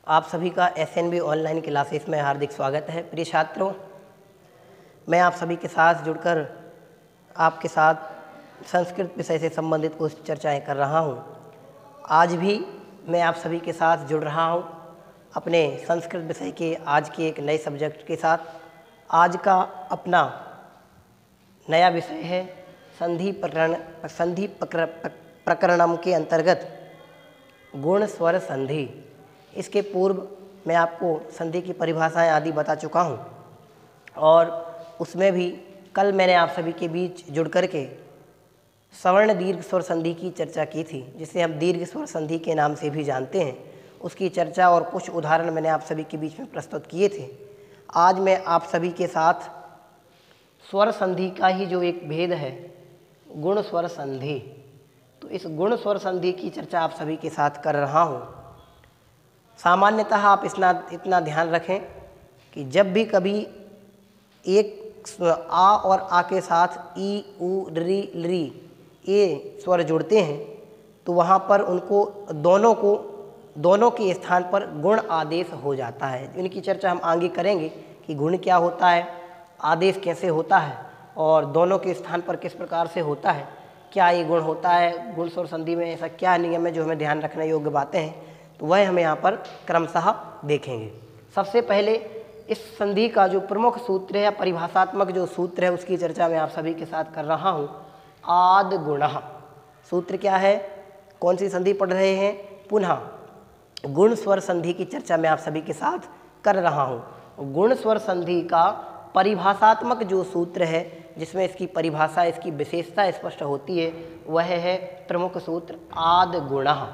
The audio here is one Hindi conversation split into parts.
आप सभी का एसएनबी ऑनलाइन क्लासेस में हार्दिक स्वागत है। प्रिय छात्रों, मैं आप सभी के साथ जुड़कर आपके साथ संस्कृत विषय से संबंधित कुछ चर्चाएं कर रहा हूं। आज भी मैं आप सभी के साथ जुड़ रहा हूं अपने संस्कृत विषय के आज के एक नए सब्जेक्ट के साथ। आज का अपना नया विषय है संधि प्रकरणम के अंतर्गत गुण स्वर संधि। इसके पूर्व मैं आपको संधि की परिभाषाएं आदि बता चुका हूं और उसमें भी कल मैंने आप सभी के बीच जुड़ करके सवर्ण दीर्घ स्वर संधि की चर्चा की थी, जिसे हम दीर्घ स्वर संधि के नाम से भी जानते हैं। उसकी चर्चा और कुछ उदाहरण मैंने आप सभी के बीच में प्रस्तुत किए थे। आज मैं आप सभी के साथ स्वर संधि का ही जो एक भेद है, गुण स्वर संधि, तो इस गुण स्वर संधि की चर्चा आप सभी के साथ कर रहा हूँ। सामान्यतः आप इतना ध्यान रखें कि जब भी कभी एक आ और आ के साथ ई उ री री ये स्वर जुड़ते हैं तो वहाँ पर उनको दोनों के स्थान पर गुण आदेश हो जाता है। इनकी चर्चा हम आगे करेंगे कि गुण क्या होता है, आदेश कैसे होता है और दोनों के स्थान पर किस प्रकार से होता है, क्या ये गुण होता है, गुण स्वर संधि में ऐसा क्या नियम है जो हमें ध्यान रखने योग्य बातें हैं, तो वह हम यहाँ पर क्रमशः देखेंगे। सबसे पहले इस संधि का जो प्रमुख सूत्र है या परिभाषात्मक जो सूत्र है उसकी चर्चा मैं आप सभी के साथ कर रहा हूँ। आद गुणः सूत्र क्या है, कौन सी संधि पढ़ रहे हैं, पुनः गुण स्वर संधि की चर्चा मैं आप सभी के साथ कर रहा हूँ। गुण स्वर संधि का परिभाषात्मक जो सूत्र है जिसमें इसकी परिभाषा, इसकी विशेषता स्पष्ट होती है, वह है प्रमुख सूत्र आद गुणः।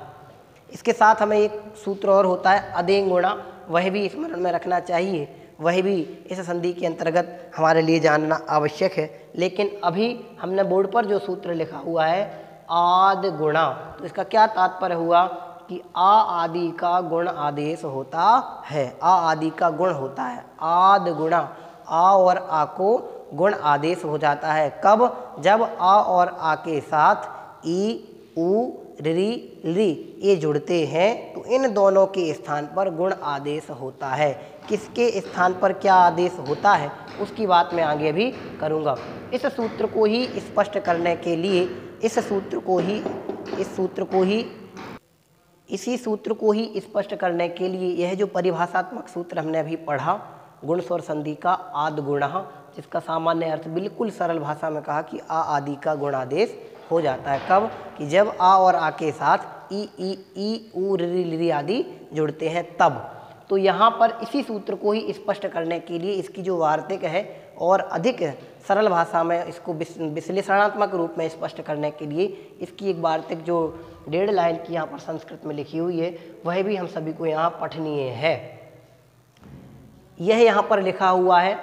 इसके साथ हमें एक सूत्र और होता है अदेंग गुणा, वह भी स्मरण में रखना चाहिए, वह भी इस संधि के अंतर्गत हमारे लिए जानना आवश्यक है। लेकिन अभी हमने बोर्ड पर जो सूत्र लिखा हुआ है आद गुणा, तो इसका क्या तात्पर्य हुआ कि आ आदि का गुण आदेश होता है, आ आदि का गुण होता है। आद गुणा, आ और आ को गुण आदेश हो जाता है। कब? जब आ और आ के साथ ई उ री री ये जुड़ते हैं तो इन दोनों के स्थान पर गुण आदेश होता है। किसके स्थान पर क्या आदेश होता है उसकी बात मैं आगे भी करूँगा। इस सूत्र को ही स्पष्ट करने के लिए इसी सूत्र को ही स्पष्ट करने के लिए यह जो परिभाषात्मक सूत्र हमने अभी पढ़ा, गुण स्वर संधि का आद गुणः, जिसका सामान्य अर्थ बिल्कुल सरल भाषा में कहा कि आ आदि का गुण आदेश हो जाता है। कब? कि जब आ और आ के साथ ई उ री री आदि जुड़ते हैं तब। तो यहाँ पर इसी सूत्र को ही स्पष्ट करने के लिए इसकी जो वार्तिक है और अधिक सरल भाषा में इसको विश्लेषणात्मक रूप में स्पष्ट करने के लिए इसकी एक वार्तिक जो 1.5 लाइन की यहाँ पर संस्कृत में लिखी हुई है वह भी हम सभी को यहाँ पठनीय है। यह यहाँ पर लिखा हुआ है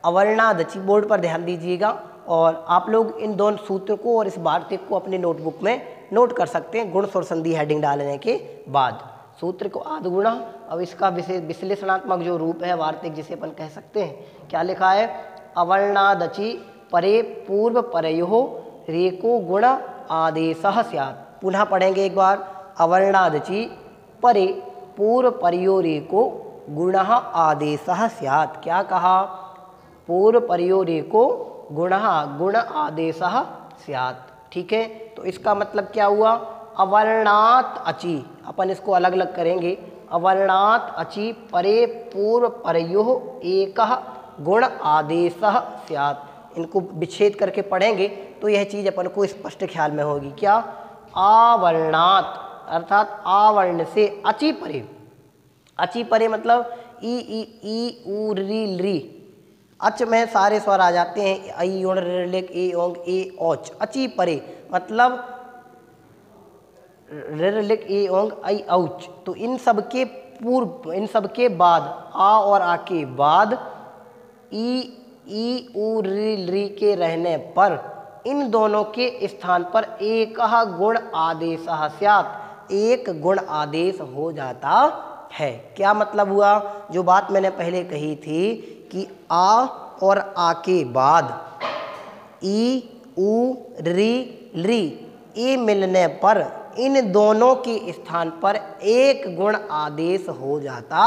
अवर्णादचि, बोर्ड पर ध्यान दीजिएगा और आप लोग इन दोनों सूत्र को और इस वार्तिक को अपनी नोटबुक में नोट कर सकते हैं। गुण स्वर संधि हेडिंग डालने के बाद सूत्र को आद गुणा, अब इसका विश्लेषणात्मक जो रूप है वार्तिक जिसे अपन कह सकते हैं, क्या लिखा है, अवर्णादचि परे पूर्व परयो रेको गुण आदेशः स्यात्। पुनः पढ़ेंगे एक बार, अवर्णादचि परे पूर्व परयो रेको गुण आदेशः स्यात्। क्या कहा? पूर्व परयो रेको गुण आदेशः स्यात्। ठीक है, तो इसका मतलब क्या हुआ, अवर्णात् अचि, अपन इसको अलग अलग करेंगे, अवर्णात् अचि परे पूर्व परयोः एकः गुण आदेशः स्यात्। इनको विच्छेद करके पढ़ेंगे तो यह चीज़ अपन को स्पष्ट ख्याल में होगी। क्या? आवर्णात् अर्थात आवर्ण से अचि परे, अचि परे मतलब ई उ री री, अच में सारे स्वर आ जाते हैं, आई ओण लिक ए ओंग ए औच। अचि परे मतलब लिक ए ओंग आई औच। तो इन सब के पूर्व, इन सब के बाद, आ और आ के बाद ई उ री के रहने पर इन दोनों के स्थान पर एक गुण आदेश स्यात्, एक गुण आदेश हो जाता है। क्या मतलब हुआ? जो बात मैंने पहले कही थी कि आ और आ के बाद ई उ री री ए मिलने पर इन दोनों के स्थान पर एक गुण आदेश हो जाता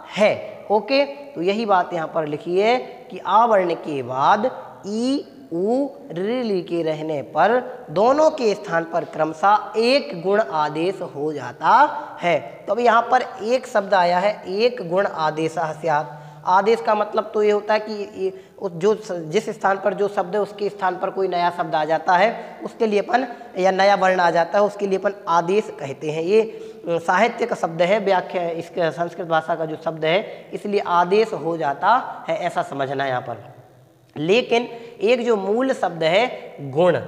है। ओके, तो यही बात यहाँ पर लिखी है कि आ वर्ण के बाद ई उ ऋ के रहने पर दोनों के स्थान पर क्रमशः एक गुण आदेश हो जाता है। तो अब यहाँ पर एक शब्द आया है, एक गुण आदेशः स्यात्। आदेश का मतलब तो ये होता है कि जो जिस स्थान पर जो शब्द है उसके स्थान पर कोई नया शब्द आ जाता है, उसके लिए अपन या नया वर्ण आ जाता है, उसके लिए अपन आदेश कहते हैं। ये साहित्य का शब्द है, व्याख्या इसके संस्कृत भाषा का जो शब्द है, इसलिए आदेश हो जाता है, ऐसा समझना यहाँ पर। लेकिन एक जो मूल शब्द है गुण,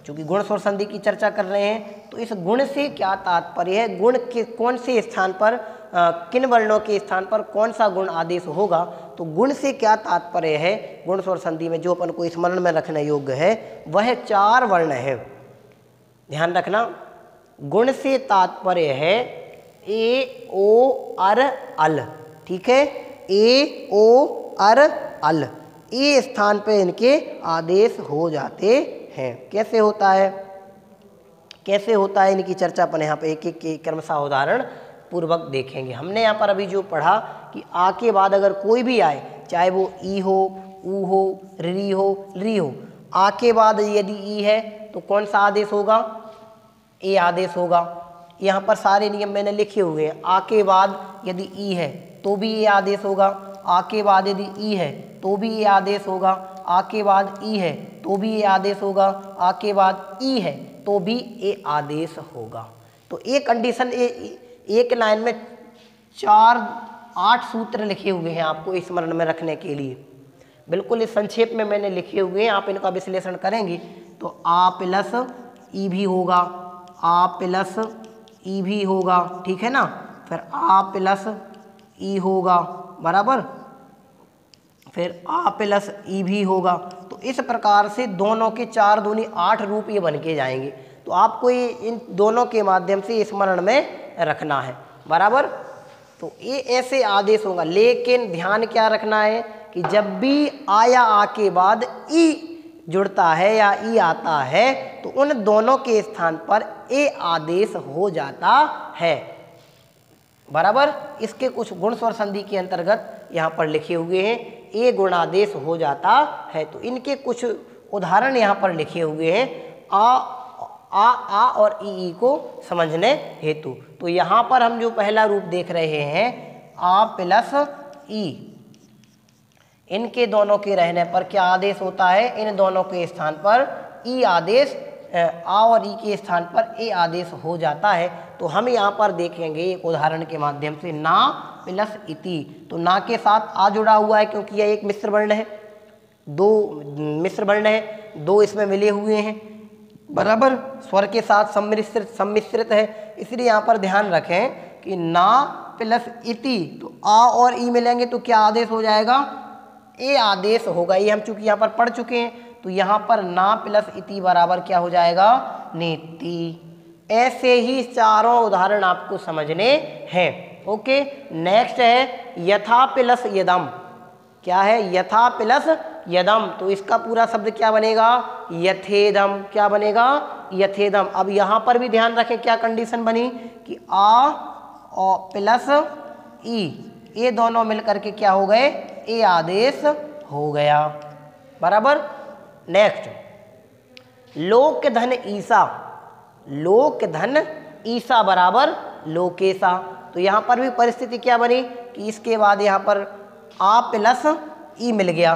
चूँकि गुण स्वर संधि की चर्चा कर रहे हैं, तो इस गुण से क्या तात्पर्य है, गुण के कौन से स्थान पर किन वर्णों के स्थान पर कौन सा गुण आदेश होगा, तो गुण से क्या तात्पर्य है, गुण स्वर संधि में जो अपन को स्मरण में रखने योग्य है वह 4 वर्ण है। ध्यान रखना, गुण से तात्पर्य है ए ओ अर अल। ठीक है, ए ओ अर अल, ये स्थान पे इनके आदेश हो जाते हैं। कैसे होता है, कैसे होता है इनकी चर्चा अपन यहाँ पे एक एक क्रमशः उदाहरण पूर्वक देखेंगे। हमने यहाँ पर अभी जो पढ़ा कि आ के बाद अगर कोई भी आए, चाहे वो ई हो, ऊ हो, री हो, ली हो, आ के बाद यदि ई है तो कौन सा आदेश होगा, ए आदेश होगा। यहाँ पर सारे नियम मैंने लिखे हुए हैं। आ के बाद यदि ई है तो भी ए आदेश होगा, आ के बाद यदि ई है तो भी ए आदेश होगा, आ के बाद ई है तो भी ए आदेश होगा, आ के बाद ई है तो भी ए आदेश होगा। तो ये कंडीशन एक लाइन में 8 सूत्र लिखे हुए हैं आपको स्मरण में रखने के लिए। बिल्कुल इस संक्षेप में मैंने लिखे हुए हैं, आप इनका विश्लेषण करेंगे तो आ प्लस ई भी होगा, आ प्लस ई भी होगा, ठीक है ना, फिर आ प्लस ई होगा, बराबर, फिर आ प्लस ई भी होगा। तो इस प्रकार से दोनों के 4 दूनी 8 रूप ये बन के जाएंगे। तो आपको ये इन दोनों के माध्यम से स्मरण में रखना है, बराबर। तो ये ऐसे आदेश होगा, लेकिन ध्यान क्या रखना है कि जब भी आ या आ के बाद ई जुड़ता है या ई आता है तो उन दोनों के स्थान पर ए आदेश हो जाता है, बराबर। इसके कुछ गुण स्वर संधि के अंतर्गत यहाँ पर लिखे हुए हैं, ए गुणादेश हो जाता है। तो इनके कुछ उदाहरण यहाँ पर लिखे हुए हैं आ और ई को समझने हेतु। तो यहाँ पर हम जो पहला रूप देख रहे हैं आ प्लस ई, इनके दोनों के रहने पर क्या आदेश होता है, इन दोनों के स्थान पर ई आदेश, आ और ई के स्थान पर ए आदेश हो जाता है। तो हम यहाँ पर देखेंगे एक उदाहरण के माध्यम से, ना प्लस इति। तो ना के साथ आ जुड़ा हुआ है क्योंकि यह एक मिश्र वर्ण है, 2 मिश्र वर्ण है, 2 इसमें मिले हुए हैं, बराबर, स्वर के साथ सम्मिश्रित है, इसलिए यहाँ पर ध्यान रखें कि ना प्लस इति, तो आ और ई मिलेंगे तो क्या आदेश हो जाएगा, ए आदेश होगा। ये हम चूंकि यहाँ पर पढ़ चुके हैं, तो यहाँ पर ना प्लस इति बराबर क्या हो जाएगा, नेति। ऐसे ही चारों उदाहरण आपको समझने हैं। ओके, नेक्स्ट है यथा प्लस यदम। क्या है, यथा प्लस यदम, तो इसका पूरा शब्द क्या बनेगा, यथेदम। क्या बनेगा, यथेदम। अब यहाँ पर भी ध्यान रखें क्या कंडीशन बनी कि आ और प्लस ई, ये दोनों मिलकर के क्या हो गए, ए आदेश हो गया, बराबर। नेक्स्ट लोक धन ईसा, लोक धन ईसा बराबर लोकेशा। तो यहाँ पर भी परिस्थिति क्या बनी कि इसके बाद यहाँ पर आ प्लस ई मिल गया,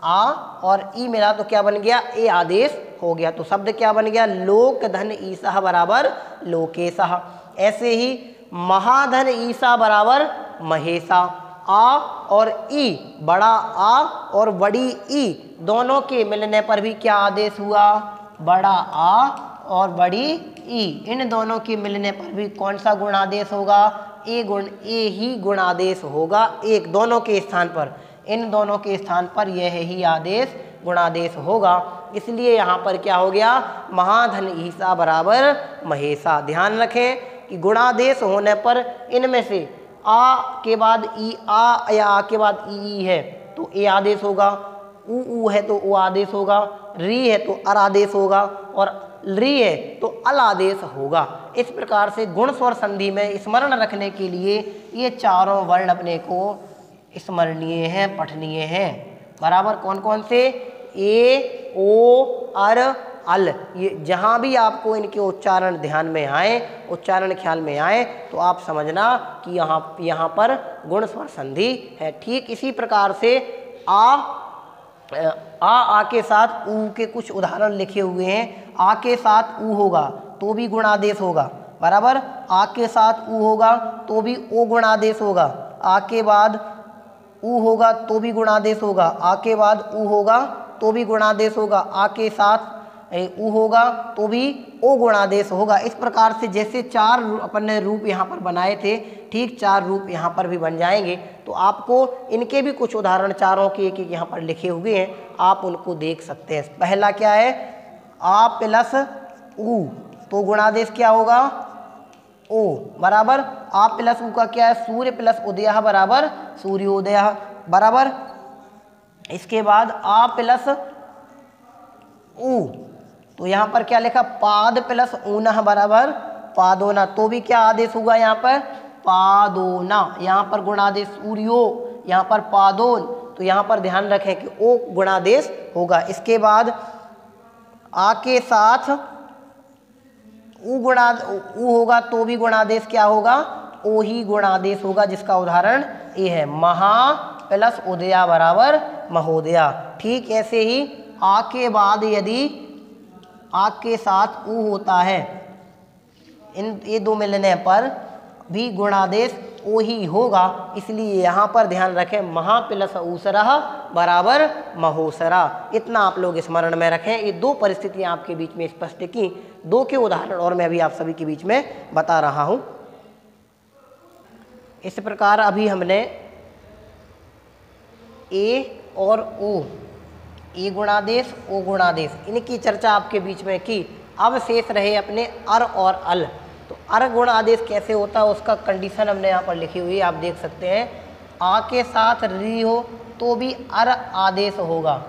आ और ई मिला तो क्या बन गया, ए आदेश हो गया। तो शब्द क्या बन गया, लोक धन ईसा बराबर लोकेशा। ऐसे ही महाधन ईसा बराबर महेशा। आ और ई, बड़ा आ और बड़ी ई दोनों के मिलने पर भी क्या आदेश हुआ, बड़ा आ और बड़ी ई, इन दोनों के मिलने पर भी कौन सा गुण आदेश होगा, ए ही गुण आदेश होगा। एक दोनों के स्थान पर, इन दोनों के स्थान पर यह ही आदेश गुणादेश होगा। इसलिए यहाँ पर क्या हो गया, महाधन ईसा बराबर महेशा। ध्यान रखें कि गुणादेश होने पर इनमें से आ के बाद ई, आ या आ के बाद ई है तो ए आदेश होगा, ऊ है तो ओ आदेश होगा, री है तो अर आदेश होगा, और री है तो अल आदेश होगा। इस प्रकार से गुण स्वर संधि में स्मरण रखने के लिए ये चारों वर्ण अपने को स्मरणीय हैं, पठनीय हैं। बराबर कौन कौन से? ए, ओ, अर, अल। ये जहाँ भी आपको इनके उच्चारण ध्यान में आए, उच्चारण ख्याल में आए, तो आप समझना कि यहाँ पर गुण स्वर संधि है। ठीक इसी प्रकार से आ के साथ ऊ के कुछ उदाहरण लिखे हुए हैं। आ के साथ ऊ होगा तो भी गुणादेश होगा। बराबर, आ के साथ ऊ होगा तो भी ओ गुणादेश होगा। आ के बाद ऊ होगा तो भी गुणादेश होगा। आ के बाद ऊ होगा तो भी गुणादेश होगा। आ के साथ ऊ होगा तो भी ओ गुणादेश होगा। इस प्रकार से जैसे चार अपन ने रूप यहाँ पर बनाए थे, ठीक चार रूप यहाँ पर भी बन जाएंगे। तो आपको इनके भी कुछ उदाहरण चारों के एक एक यहाँ पर लिखे हुए हैं, आप उनको देख सकते हैं। पहला क्या है? आ प्लस ऊ तो गुणादेश क्या होगा? ओ। बराबर, आ प्लस ऊ का क्या है? सूर्य प्लस उदय बराबर सूर्योदय। बराबर, इसके बाद आ प्लस ऊ तो यहाँ पर क्या लिखा? पाद प्लस ऊना बराबर पादोना, तो भी क्या आदेश होगा यहाँ पर? पादोना। यहाँ पर गुणादेश सूर्यो, यहाँ पर पादोन, तो यहाँ पर ध्यान रखें कि ओ गुणादेश होगा। इसके बाद आ के साथ ऊ होगा तो भी गुणादेश क्या होगा? ओ ही गुणादेश होगा, जिसका उदाहरण ये है महा प्लस उदया बराबर महोदया। ठीक ऐसे ही आ के बाद यदि आ के साथ ऊ होता है, इन ये दो मिलने पर भी गुणादेश ओ ही होगा। इसलिए यहाँ पर ध्यान रखें महा प्लस ऊसरा बराबर महोसरा। इतना आप लोग स्मरण में रखें। ये दो परिस्थितियाँ आपके बीच में स्पष्ट की, दो के उदाहरण और मैं अभी आप सभी के बीच में बता रहा हूँ। इस प्रकार अभी हमने ए और ओ, ए गुणादेश ओ गुणादेश, इनकी चर्चा आपके बीच में की। अब शेष रहे अपने अर और अल। तो अर गुण आदेश कैसे होता है उसका कंडीशन हमने यहाँ पर लिखी हुई है, आप देख सकते हैं। आ के साथ री हो तो भी अर आदेश होगा।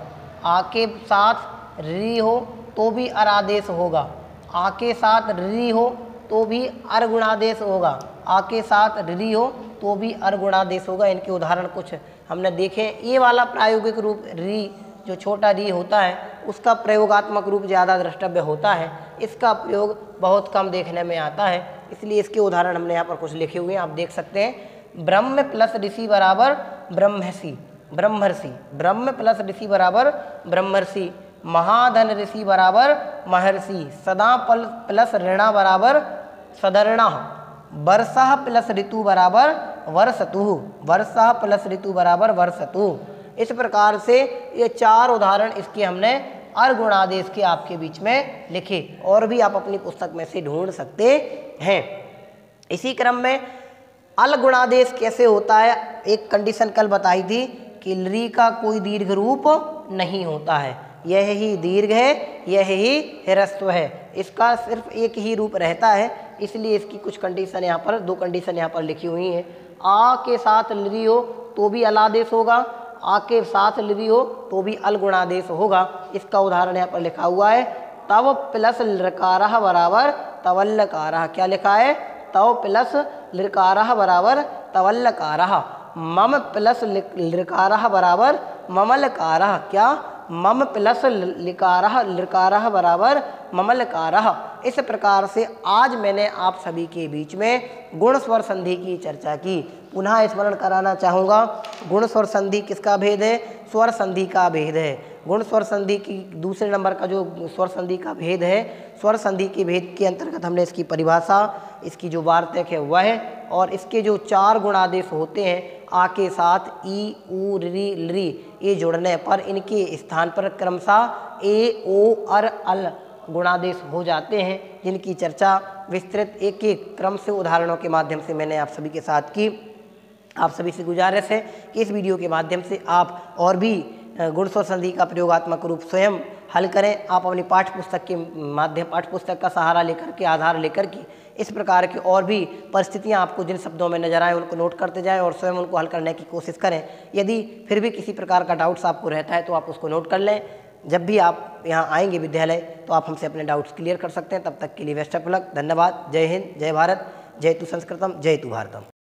आ के साथ री हो तो भी अर आदेश होगा। आ के साथ री हो तो भी अर गुणादेश होगा। आ के साथ री हो तो भी अर गुणादेश होगा। इनके उदाहरण कुछ हमने देखे। ये वाला प्रायोगिक रूप री, जो छोटा री होता है, उसका प्रयोगात्मक रूप ज़्यादा द्रष्टव्य होता है। इसका प्रयोग बहुत कम देखने में आता है, इसलिए इसके उदाहरण हमने यहाँ पर कुछ लिखे हुए हैं, आप देख सकते हैं। ब्रह्म प्लस ऋषि बराबर ब्रह्मर्षि, ब्रह्मर्षि। ब्रह्म प्लस ऋषि बराबर ब्रह्मर्षि। महाधन ऋषि बराबर महर्षि। सदा प्लस ऋणा बराबर सदर्णा। वर्षा प्लस ऋतु बराबर वर्षतु। वर्षा प्लस ऋतु बराबर वर्षतु। इस प्रकार से ये चार उदाहरण इसके हमने अर गुणादेश के आपके बीच में लिखे, और भी आप अपनी पुस्तक में से ढूंढ सकते हैं। इसी क्रम में अल गुणादेश कैसे होता है, एक कंडीशन कल बताई थी कि री का कोई दीर्घ रूप नहीं होता है, यह ही दीर्घ है, यह ही ह्रस्व है, इसका सिर्फ एक ही रूप रहता है। इसलिए इसकी कुछ कंडीशन यहाँ पर, दो कंडीशन यहाँ पर लिखी हुई हैं। आ के साथ ली हो तो भी अल आदेश होगा, आ के साथ ली हो तो भी अल गुणादेश होगा। इसका उदाहरण यहाँ पर लिखा हुआ है। तव प्लस लकारः बराबर तवल्लकारः। क्या लिखा है? तव प्लस लकारः बराबर तवल्लकारः। मम प्लस लकारः बराबर ममलकारः। क्या? मम प्लस लकारः बराबर ममलकारः। इस प्रकार से आज मैंने आप सभी के बीच में गुण स्वर संधि की चर्चा की। पुनः स्मरण कराना चाहूँगा, गुण स्वर संधि किसका भेद है? स्वर संधि का भेद है। गुण स्वर संधि की दूसरे नंबर का जो स्वर संधि का भेद है, स्वर संधि के भेद के अंतर्गत हमने इसकी परिभाषा, इसकी जो वार्तक है वह, और इसके जो चार गुणादेश होते हैं आ के साथ ई, ऊ, री, लरी, ये जुड़ने पर इनके स्थान पर क्रमशः ए, ओ, अर, अल गुणादेश हो जाते हैं, जिनकी चर्चा विस्तृत एक एक क्रम से उदाहरणों के माध्यम से मैंने आप सभी के साथ की। आप सभी से गुजारिश है कि इस वीडियो के माध्यम से आप और भी गुण स्वर संधि का प्रयोगात्मक रूप स्वयं हल करें। आप अपनी पाठ्य पुस्तक के माध्यम, पाठ्य पुस्तक का सहारा लेकर के, आधार लेकर के इस प्रकार की और भी परिस्थितियां आपको जिन शब्दों में नजर आए उनको नोट करते जाएं और स्वयं उनको हल करने की कोशिश करें। यदि फिर भी किसी प्रकार का डाउट्स आपको रहता है तो आप उसको नोट कर लें। जब भी आप यहाँ आएंगे विद्यालय तो आप हमसे अपने डाउट्स क्लियर कर सकते हैं। तब तक के लिए बेस्ट ऑफ लक। धन्यवाद। जय हिंद, जय भारत, जय तु संस्कृतम, जय तु भारतम।